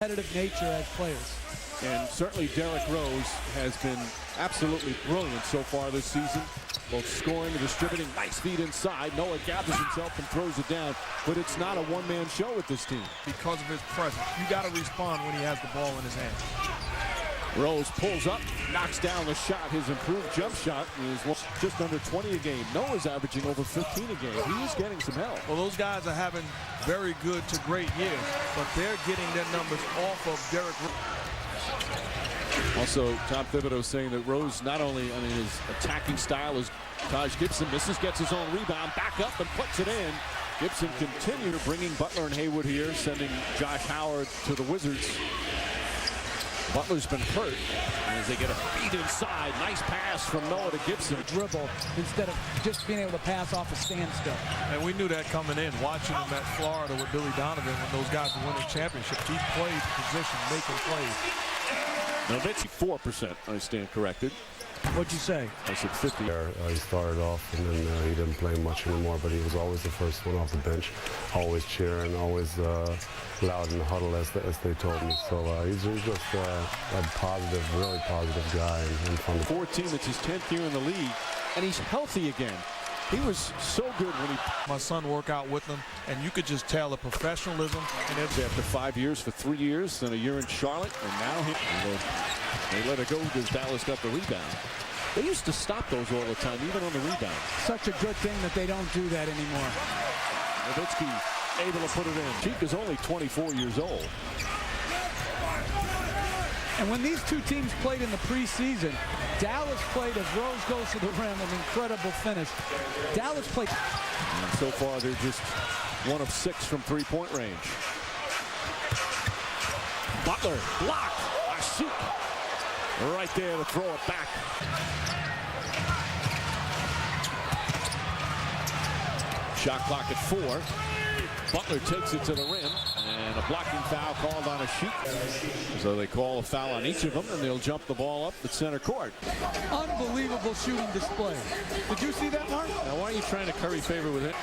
competitive nature as players. And certainly Derrick Rose has been absolutely brilliant so far this season, both scoring and distributing. Nice feed inside. Noah gathers himself and throws it down, but it's not a one-man show with this team. Because of his presence, you got to respond when he has the ball in his hand. Rose pulls up, knocks down the shot. His improved jump shot is just under 20 a game. Noah's averaging over 15 a game. He is getting some help. Well, those guys are having very good to great years, but they're getting their numbers off of Derrick Rose. Also, Tom Thibodeau saying that Rose not only, his attacking style is Taj Gibson misses, gets his own rebound, back up and puts it in. Gibson continue bringing Butler and Haywood here, sending Josh Howard to the Wizards. Butler's been hurt as they get a feed inside. Nice pass from Noah to Gibson. Dribble instead of just being able to pass off a standstill. And we knew that coming in, watching him at Florida with Billy Donovan when those guys were winning championships. He played position, making plays. Nowitzki, 4%, I stand corrected. What'd you say? I said 50. He started off and then he didn't play much anymore, but he was always the first one off the bench, always cheering, always loud in the huddle, as they told me. So he's just a positive, really positive guy and fun. 14, it's his 10th year in the league, and he's healthy again. He was so good when my son worked out with him, and you could just tell the professionalism. And after 5 years for 3 years, then a year in Charlotte, and now they let it go because Dallas got the rebound. They used to stop those all the time, even on the rebound. Such a good thing that they don't do that anymore. Nowitzki able to put it in. Cheek is only 24 years old. And when these two teams played in the preseason, Dallas played, as Rose goes to the rim, an incredible finish. Dallas played. And so far, they're just 1 of 6 from three-point range. Butler blocked. Ashik right there to throw it back. Shot clock at 4. Butler takes it to the rim, and a blocking foul called on Ashik. So they call a foul on each of them, and they'll jump the ball up at center court. Unbelievable shooting display. Did you see that, Mark? Now, why are you trying to curry favor with it?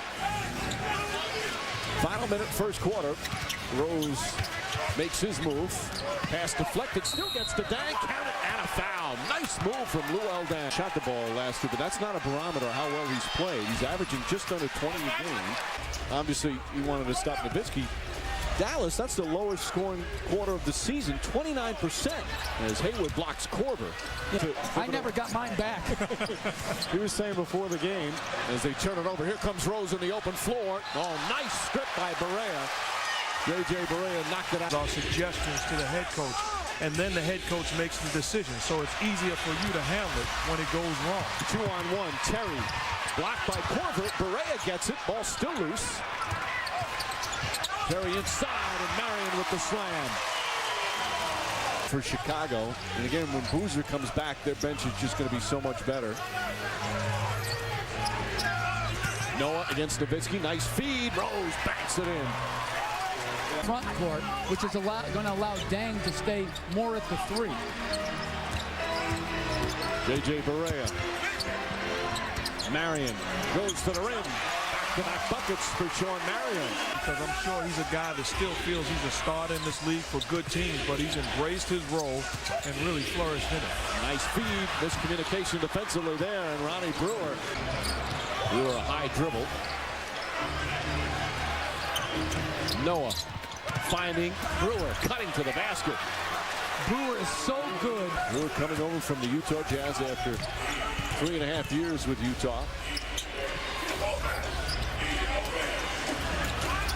Final minute, first quarter. Rose makes his move. Pass deflected, still gets the dang, count it, and a foul. Nice move from Lou Eldon. Shot the ball last year, but that's not a barometer how well he's played. He's averaging just under 20 a game. Obviously, he wanted to stop Nowitzki. Dallas, that's the lowest scoring quarter of the season, 29%, as Haywood blocks Korver. Yeah, I never got mine back. He was saying before the game, as they turn it over, here comes Rose in the open floor. Oh, nice strip by Barea. J.J. Barea knocked it out. Our suggestions to the head coach, and then the head coach makes the decision. So it's easier for you to handle it when it goes wrong. 2-on-1, Terry. Blocked by Korver. Barea gets it. Ball still loose. Terry inside, and Marion with the slam. For Chicago. And again, when Boozer comes back, their bench is just going to be so much better. Noah against Nowitzki. Nice feed. Rose backs it in. Front court, which is going to allow Dang to stay more at the 3. J.J. Barea. Marion goes to the rim. Back-to-back buckets for Sean Marion. Because I'm sure he's a guy that still feels he's a starter in this league for good teams, but he's embraced his role and really flourished in it. Nice feed. Miscommunication defensively there, and Ronnie Brewer. Brewer a high dribble. Noah finding Brewer, cutting to the basket. Brewer is so good. Brewer coming over from the Utah Jazz after 3.5 years with Utah.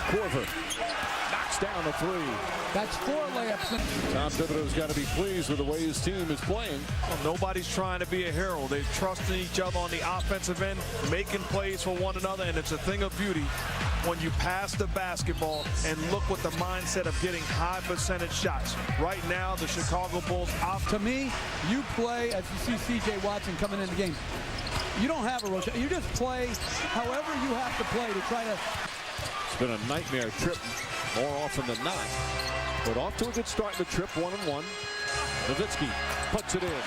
Korver knocks down the 3. That's 4 layups. Tom Thibodeau's got to be pleased with the way his team is playing. Well, nobody's trying to be a hero. They're trusting each other on the offensive end, making plays for one another, and it's a thing of beauty when you pass the basketball and look with the mindset of getting high percentage shots. Right now, the Chicago Bulls To me, you play, as you see C.J. Watson coming in the game, you don't have a rotation. You just play however you have to play to try to. It's been a nightmare trip more often than not. But off to a good start in the trip, 1-1. Nowitzki puts it in.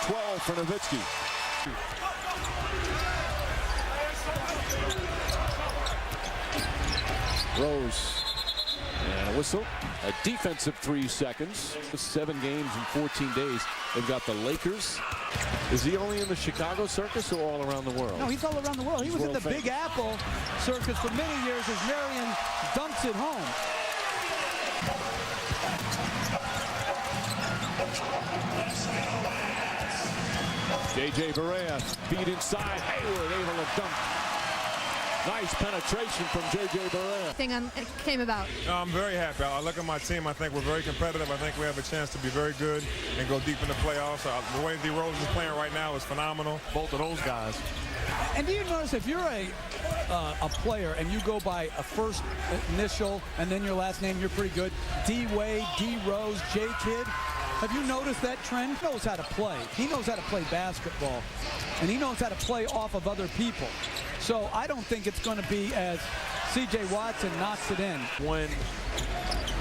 12 for Nowitzki. Rose. And a whistle. A defensive 3 seconds. 7 games in 14 days. They've got the Lakers. Is he only in the Chicago circus or all around the world? No, he's all around the world. He was in the famous. Big Apple circus for many years as Marion dunks it home. J.J. Barea feed inside. Hayward able to dunk. Nice penetration from J.J. Barea. Thing came about. I'm very happy. I look at my team. I think we're very competitive. I think we have a chance to be very good and go deep in the playoffs. The way DeRozan is playing right now is phenomenal. Both of those guys. And do you notice if you're a player and you go by a first initial and then your last name, you're pretty good. D. Wade, D. Rose, J. Kidd. Have you noticed that trend? He knows how to play. He knows how to play basketball. And he knows how to play off of other people. So I don't think it's going to be as C.J. Watson knocks it in. When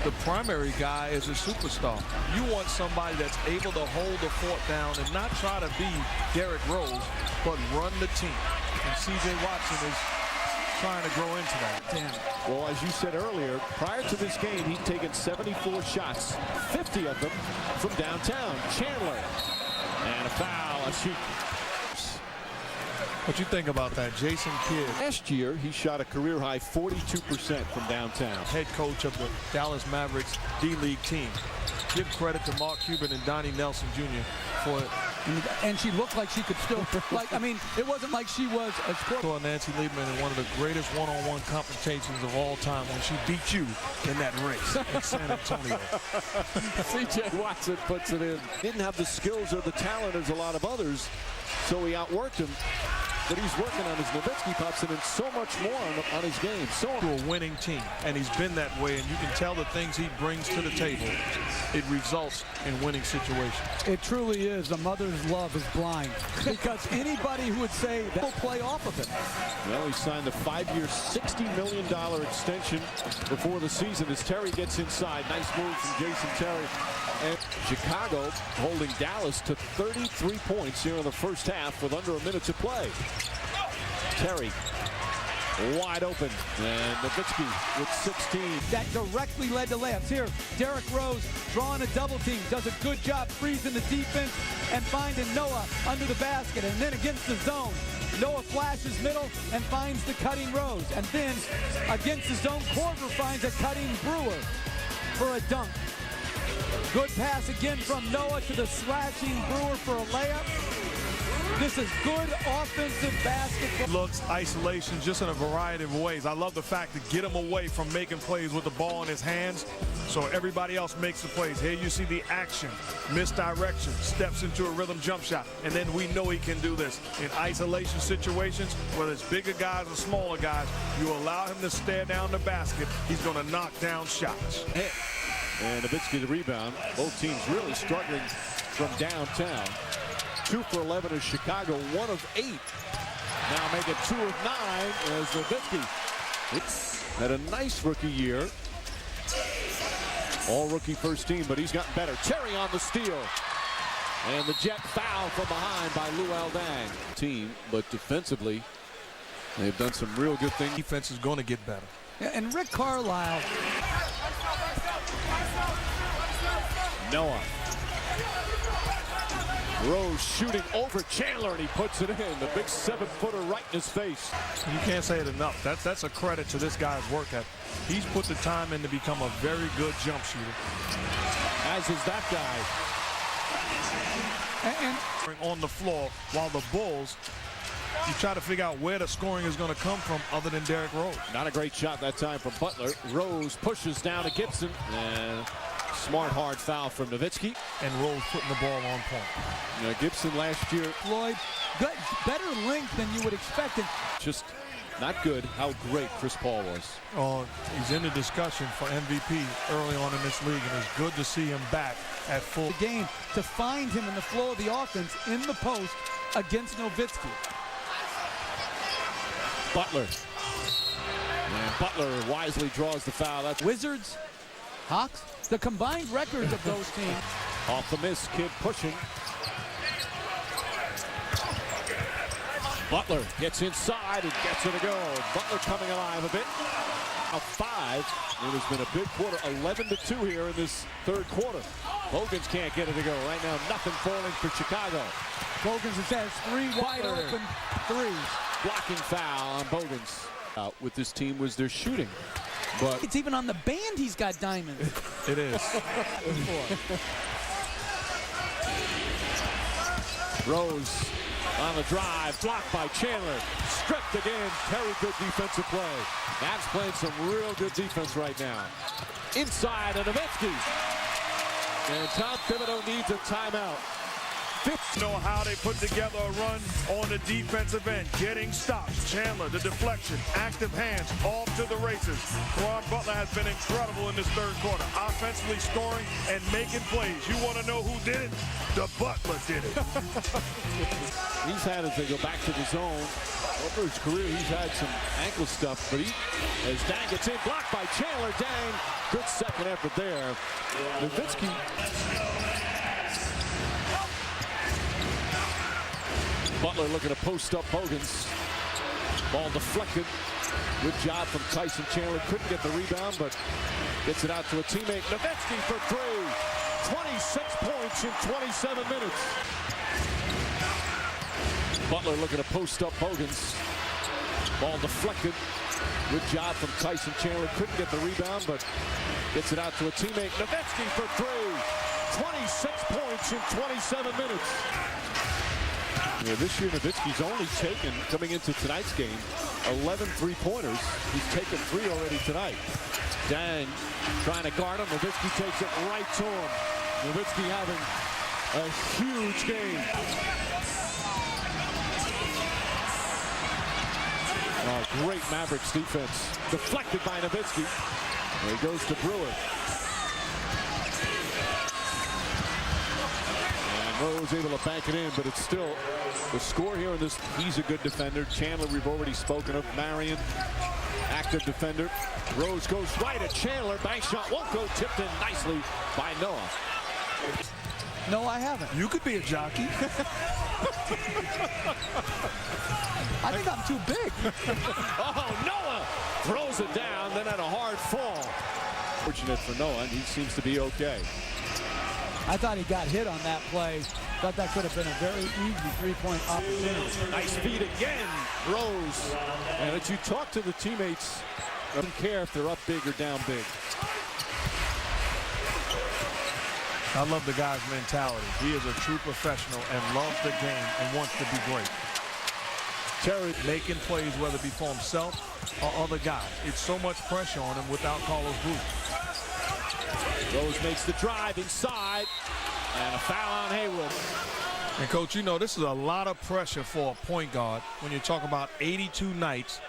the primary guy is a superstar, you want somebody that's able to hold the fort down and not try to be Derrick Rose, but run the team. And C.J. Watson is trying to grow into that. Damn. Well, as you said earlier, prior to this game, he'd taken 74 shots, 50 of them from downtown. Chandler. And a foul, a shoot. What you think about that, Jason Kidd? Last year, he shot a career-high 42% from downtown. Head coach of the Dallas Mavericks D-League team. Give credit to Mark Cuban and Donnie Nelson Jr. for it. And she looked like she could still, like, I mean, it wasn't like she was a scorer. Saw Nancy Liebman in one of the greatest one-on-one confrontations of all time when she beat you in that race in San Antonio. C.J. Watson puts it in. Didn't have the skills or the talent as a lot of others, so he outworked him. But he's working on his Nowitzki pops and so much more on his game. So to a winning team, and he's been that way, and you can tell the things he brings to the table. It results in winning situations. It truly is. A mother's love is blind. Because anybody who would say that will play off of it. Well, he signed a 5-year, $60 million extension before the season as Terry gets inside. Nice move from Jason Terry. And Chicago holding Dallas to 33 points here in the first half with under a minute to play. Terry wide open, and Nowitzki with 16. That directly led to layups. Here, Derrick Rose drawing a double team, does a good job freezing the defense and finding Noah under the basket. And then against the zone, Noah flashes middle and finds the cutting Rose. And then against the zone, Korver finds a cutting Brewer for a dunk. Good pass again from Noah to the slashing Brewer for a layup. This is good offensive basketball. Looks isolation just in a variety of ways. I love the fact to get him away from making plays with the ball in his hands so everybody else makes the plays. Here you see the action, misdirection, steps into a rhythm jump shot, and then we know he can do this. In isolation situations, whether it's bigger guys or smaller guys, you allow him to stare down the basket, he's going to knock down shots. And Nowitzki the rebound. Both teams really struggling from downtown. 2 for 11 is Chicago, 1 of 8. Now make it 2 of 9 as Nowitzki. Had a nice rookie year. All rookie first team, but he's gotten better. Terry on the steal. And the jet foul from behind by Luol Deng. Team, but defensively, they've done some real good things. Defense is going to get better. Yeah, and Rick Carlisle. Noah. Rose shooting over Chandler, and he puts it in. The big 7-footer right in his face. You can't say it enough. That's a credit to this guy's work ethic. He's put the time in to become a very good jump shooter. As is that guy. And on the floor, while the Bulls, you try to figure out where the scoring is going to come from other than Derrick Rose. Not a great shot that time from Butler. Rose pushes down to Gibson. And smart, hard foul from Nowitzki. And Rose putting the ball on point. Gibson last year. Floyd, good, better length than you would expect. Just not good how great Chris Paul was. He's in the discussion for MVP early on in this league, and it's good to see him back at full. The game to find him in the flow of the offense in the post against Nowitzki. Butler. And Butler wisely draws the foul. That's Wizards, Hawks, the combined records of those teams. off the miss. Kidd pushing. Butler gets inside and gets it to go. Butler coming alive a bit. A 5. It has been a big quarter. 11-2 here in this third quarter. Bogans can't get it to go. Right now, nothing falling for Chicago. Bogans has 3 wide open threes. Blocking foul on Bogans. Out with this team was their shooting. But It's even on the band he's got diamonds. It is. Rose on the drive, blocked by Chandler. Stripped again. Very good defensive play. Mavs playing some real good defense right now. Inside, and Nowitzki. And Tom Thibodeau needs a timeout. Know how they put together a run on the defensive end, getting stops. Chandler, the deflection, active hands, off to the races. Ron Butler has been incredible in this third quarter, offensively scoring and making plays. You want to know who did it? The Butler did it. He's had, as they go back to the zone, over his career, he's had some ankle stuff, but as Dang gets in, blocked by Chandler. Dang, good second effort there. Nowitzki. Butler looking to post up Bogans. Ball deflected. Good job from Tyson Chandler. Couldn't get the rebound, but gets it out to a teammate. Nowitzki for 3. 26 points in 27 minutes. Butler looking to post up Bogans. Ball deflected. Good job from Tyson Chandler. Couldn't get the rebound, but gets it out to a teammate. Nowitzki for 3. 26 points in 27 minutes. Yeah, this year, Nowitzki's only taken, coming into tonight's game, 11 three-pointers. He's taken 3 already tonight. Dang trying to guard him. Nowitzki takes it right to him. Nowitzki having a huge game. Oh, great Mavericks defense. Deflected by Nowitzki. There he goes to Brewer. Rose able to bank it in, but it's still the score here in this. He's a good defender. Chandler, we've already spoken of. Marion, active defender. Rose goes right at Chandler. Bank shot won't go. Tipped in nicely by Noah. No, I haven't. You could be a jockey. I think I'm too big. Oh, Noah throws it down, then had a hard fall. Fortunate for Noah, and he seems to be okay. I thought he got hit on that play. Thought that could have been a very easy three-point opportunity. Nice feed again, Rose. And as you talk to the teammates, I don't care if they're up big or down big. I love the guy's mentality. He is a true professional and loves the game and wants to be great. Terry making plays, whether it be for himself or other guys. It's so much pressure on him without Carlos Booth. Rose makes the drive inside, and a foul on Haywood. And, Coach, you know, this is a lot of pressure for a point guard when you're talking about 82 nights.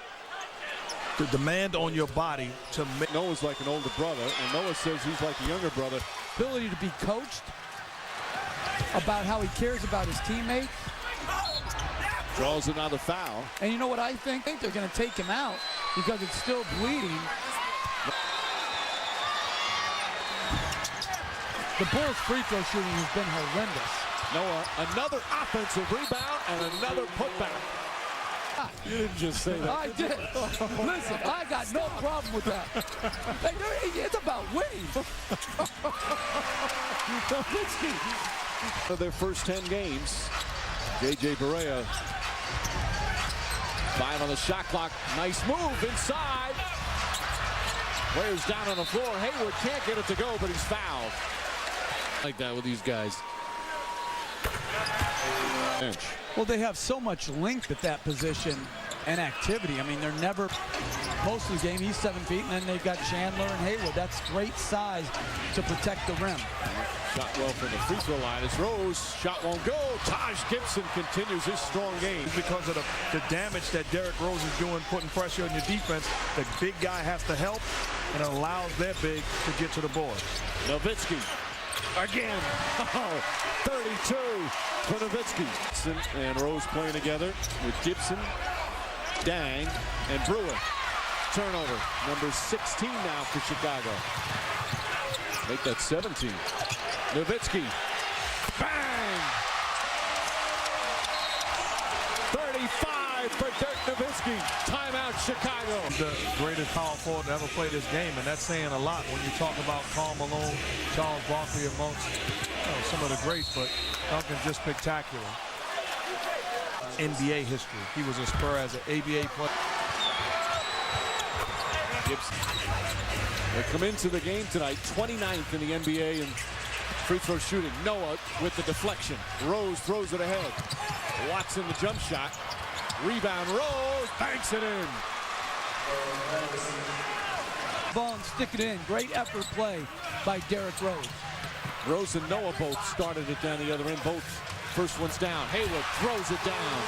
The demand on your body to make. Noah's like an older brother, and Noah says he's like a younger brother. Ability to be coached about how he cares about his teammates. Draws another foul. And you know what I think? I think they're going to take him out because it's still bleeding. The Bulls' free throw shooting has been horrendous. Noah, another offensive rebound and another putback. You didn't just say that. I did. Listen, I got no problem with that. It's about winning. For their first 10 games, J.J. Barea, 5 on the shot clock. Nice move inside. Players down on the floor. Haywood can't get it to go, but he's fouled. Like that with these guys. Bench. Well, they have so much length at that position and activity. I mean, they're never, most of the game, he's 7 feet, and then they've got Chandler and Haywood. That's great size to protect the rim. Shot well from the free throw line. It's Rose. Shot won't go. Taj Gibson continues his strong game. Because of the damage that Derrick Rose is doing, putting pressure on your defense, the big guy has to help, and it allows their big to get to the board. Nowitzki. Again, 32 for Nowitzki. And Rose playing together with Gibson, Dang, and Brewer. Turnover, number 16 now for Chicago. Make that 17. Nowitzki, bang! 35 required for Dirk Nowitzki. Timeout, Chicago. The greatest power forward to ever play this game, and that's saying a lot when you talk about Karl Malone, Charles Barkley amongst some of the greats, but Duncan just spectacular. NBA history. He was a Spur as an ABA player. Gibson. They come into the game tonight, 29th in the NBA in free throw shooting. Noah with the deflection. Rose throws it ahead. Watson the jump shot. Rebound, Rose banks it in. Ball and stick it in. Great effort play by Derrick Rose. Rose and Noah both started it down the other end. Both first one's down. Hayward throws it down.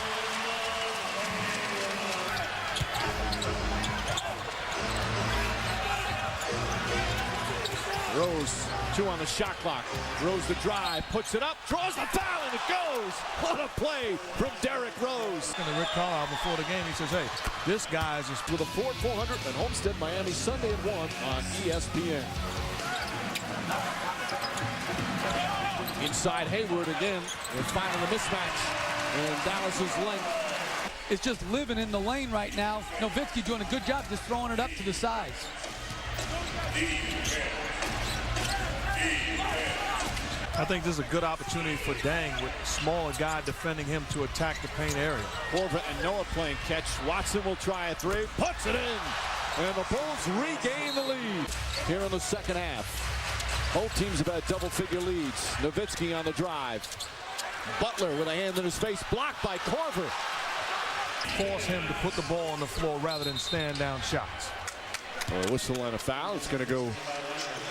Rose, 2 on the shot clock. Rose the drive, puts it up, draws the foul, and it goes. What a play from Derrick Rose. And Rick Carlisle before the game, he says, hey, this guy is With a Ford 400 at Homestead, Miami, Sunday at 1 on ESPN. Inside Hayward again. They're finding the mismatch. And Dallas's length. It's just living in the lane right now. Nowitzki doing a good job just throwing it up to the sides. I think this is a good opportunity for Dang with a smaller guy defending him to attack the paint area. Korver and Noah playing catch. Watson will try a 3. Puts it in. And the Bulls regain the lead here in the second half. Both teams have had double-figure leads. Nowitzki on the drive. Butler with a hand in his face. Blocked by Korver. Force him to put the ball on the floor rather than stand down shots. A whistle and a foul. It's going to go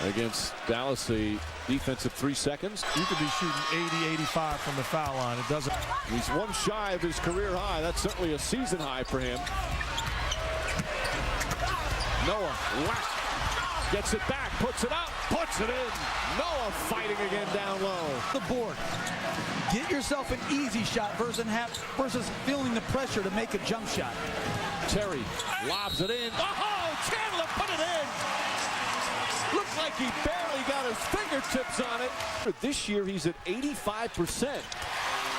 against Dallas. A defensive 3 seconds. You could be shooting 80, 85 from the foul line. It doesn't. He's one shy of his career high. That's certainly a season high for him. Noah whack. Gets it back, puts it up, puts it in. Noah fighting again down low. The board. Get yourself an easy shot versus feeling the pressure to make a jump shot. Terry lobs it in. Oh, Chandler put it in. Looks like he barely got his fingertips on it. This year he's at 85%.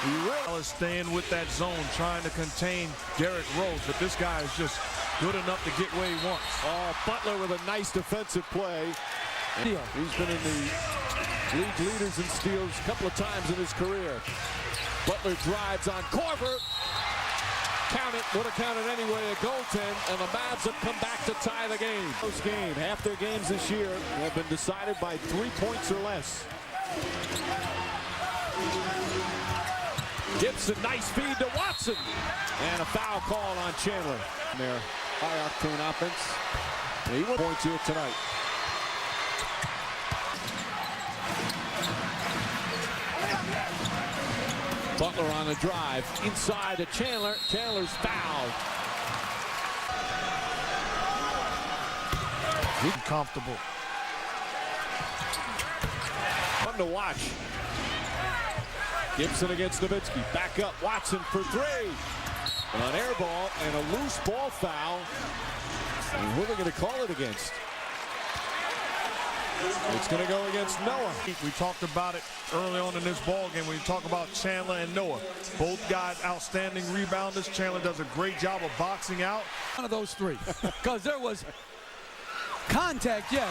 He really is staying with that zone, trying to contain Derrick Rose, but this guy is just good enough to get where he wants. Oh, Butler with a nice defensive play. Steal. He's been in the league leaders in steals a couple of times in his career. Butler drives on Korver. Count it, would have counted anyway, a goaltend, and the Mavs have come back to tie the game. Close game. Half their games this year have been decided by 3 points or less. Gibson, nice feed to Watson. And a foul call on Chandler. Their high-octane offense. He will point here tonight. Butler on the drive. Inside to Chandler. Chandler's fouled. He's comfortable. Fun to watch. Gibson against Nowitzki. Back up. Watson for 3. An air ball and a loose ball foul. And who are they going to call it against? It's going to go against Noah. We talked about it early on in this ball game when we talk about Chandler and Noah. Both guys outstanding rebounders. Chandler does a great job of boxing out. One of those 3. Because there was contact, yeah.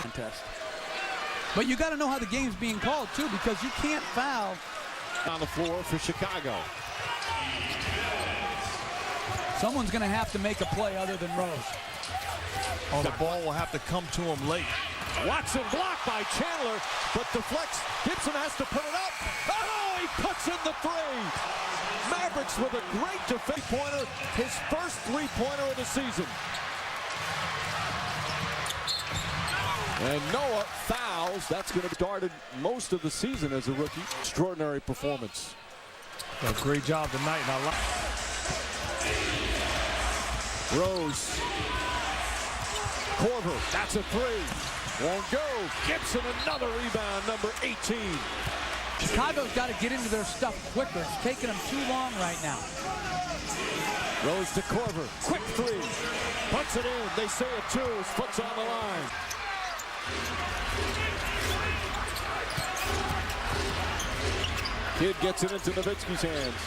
But you got to know how the game's being called, too, because you can't foul. On the floor for Chicago. Someone's going to have to make a play other than Rose. Oh, the ball will have to come to him late. Watson blocked by Chandler, but deflects. Gibson has to put it up. Oh, he puts in the 3. Mavericks with a great defense pointer, his first 3-pointer of the season. And Noah fouls. That's going to be started most of the season as a rookie. Extraordinary performance. A great job tonight. And I like Rose. Korver, that's a 3. Won't go. Gibson, another rebound, number 18. Chicago's got to get into their stuff quicker. It's taking them too long right now. Rose to Korver. Quick 3. Puts it in. They say a 2. His foot's on the line. Kid gets it into Nowitzki's hands.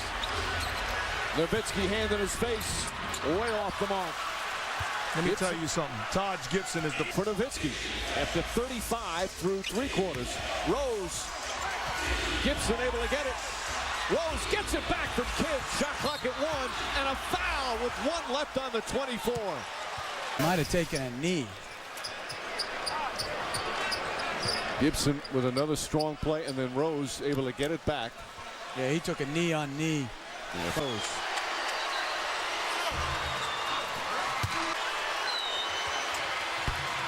Nowitzki hand in his face. way off the mark. Let me tell you something. Taj Gibson is the For Nowitzki after 35 through 3 quarters. Rose. Gibson able to get it. Rose gets it back from Kidd. Shot clock at 1 and a foul with 1 left on the 24. Might have taken a knee. Gibson with another strong play, and then Rose able to get it back. Yeah, he took a knee on knee. Yeah. Rose.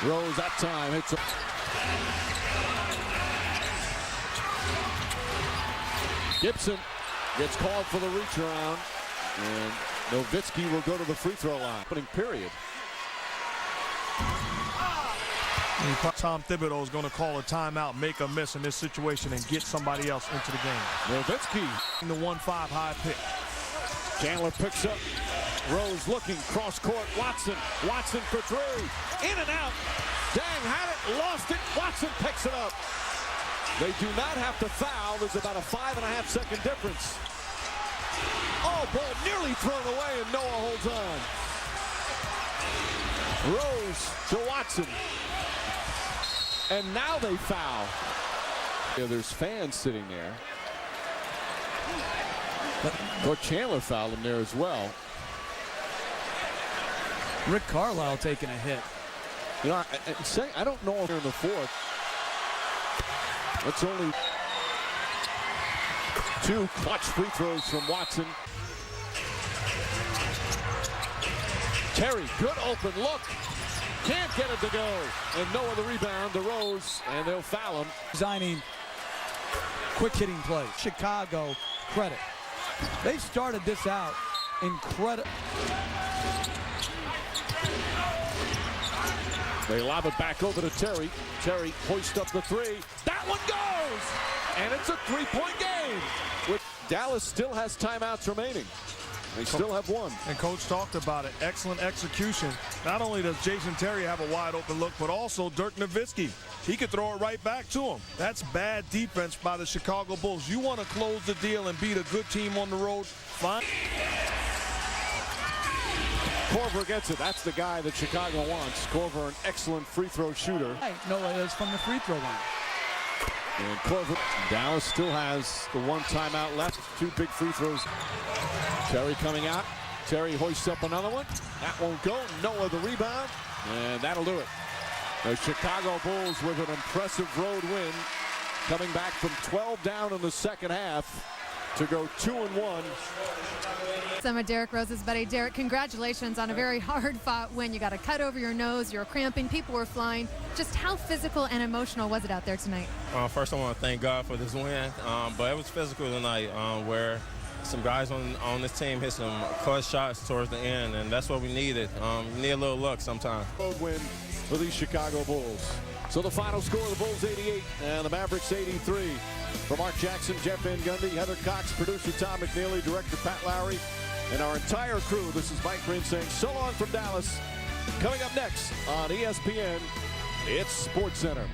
Rose that time hits it. Gibson gets called for the reach around, and Nowitzki will go to the free throw line. Opening period. Tom Thibodeau is going to call a timeout, make a miss in this situation, and get somebody else into the game. Nowitzki. The 1-5 high pick. Chandler picks up. Rose looking, cross court, Watson. Watson for 3. In and out. Dang, had it, lost it. Watson picks it up. They do not have to foul. There's about a 5.5-second difference. Oh, ball nearly thrown away, and Noah holds on. Rose to Watson. And now they foul. Yeah, there's fans sitting there. Or Chandler fouled him there as well. Rick Carlisle taking a hit. You know, I don't know if they're in the 4th. That's only 2 clutch free throws from Watson. Terry, good open look. Can't get it to go. And Noah the rebound to Rose, and they'll foul him. Designing quick hitting plays. Chicago, credit. They started this out incredible. They lob it back over to Terry. Terry hoists up the 3. That one goes! And it's a 3-point game. With Dallas still has timeouts remaining. They still have 1. And Coach talked about it. Excellent execution. Not only does Jason Terry have a wide open look, but also Dirk Nowitzki. He could throw it right back to him. That's bad defense by the Chicago Bulls. You want to close the deal and beat a good team on the road? Fine. Korver gets it. That's the guy that Chicago wants. Korver, an excellent free throw shooter. Noah is from the free throw line. And Korver. Dallas still has the 1 timeout left. 2 big free throws. Terry coming out. Terry hoists up another one. That won't go. Noah the rebound. And that'll do it. The Chicago Bulls with an impressive road win. Coming back from 12 down in the second half to go 2-1. Some of Derrick Rose's buddy. Derrick, congratulations on a very hard-fought win. You got a cut over your nose, you were cramping, people were flying. Just how physical and emotional was it out there tonight? First, I want to thank God for this win, but it was physical tonight where some guys on this team hit some clutch shots towards the end, and that's what we needed. You need a little luck sometimes. Road win for the Chicago Bulls. So the final score, the Bulls 88 and the Mavericks 83. For Mark Jackson, Jeff Van Gundy, Heather Cox, producer Tom McNeely, director Pat Lowry, and our entire crew, this is Mike Green saying so long from Dallas. Coming up next on ESPN, it's SportsCenter.